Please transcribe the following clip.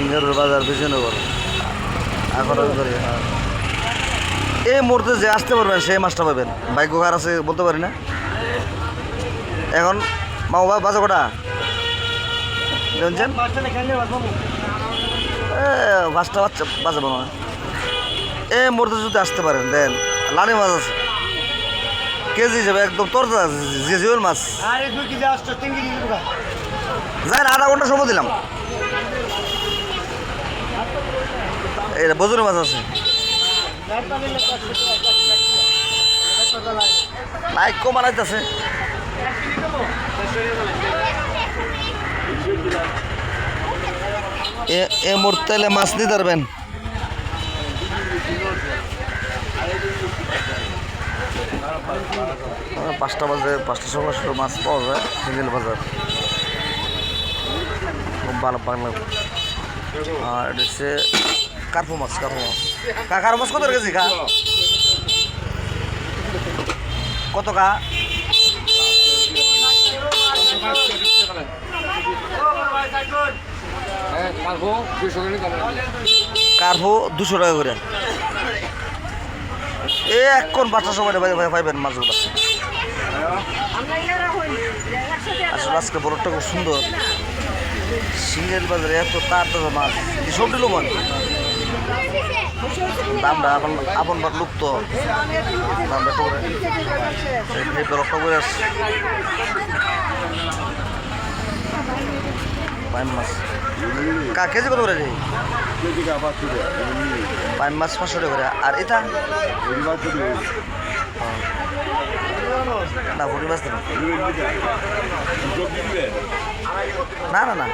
সিঙ্গারের বাজার বিজয়নগর এখন করি। হ্যাঁ, এই মুহূর্তে যে আসতে পারবেন সেই মাছটা পাবেন। ভাগ্য কার আছে বলতে পারি না। এখন মামা বাজে কটা জানছেন? পাঁচটা বাচ্চা বাজে মনে হয়। এই মুহূর্তে যদি আসতে পারেন দেন লানি মাছ আছে কেজি হিসেবে একদম তরতা যে জিওল মাছ। যাই না, আধা ঘন্টা সময় দিলাম। এটা বজুরি মাছ আছে, লাইক কমা লাইতেছে। এ মুহূর্তে মাছ নিতে পারবেন। পাঁচটা বাজে, 5টার সময় মাছ পাওয়া যায় সিঙ্গেল বাজার, খুব ভালো পাগলা। আর এটা হচ্ছে কার্পো মাছ। কার মাছ কত কেজি কা? কত কা? কার্পো 200 টাকা করে। এখন 5টার সময় পাইবেন মাছগুলো। আসলে আজকে বরফটা খুব সুন্দর। সিঙ্গেল বাজারে এত তাজা মাছ সব দিল মান দামটা আপন বার লুক তো দামটা রক্ষা করে আসছে। পাইন মাছ কেজি কত করে? পাইন মাছ 500 টাকা করে। আর এটা না ভরি মাছ না না না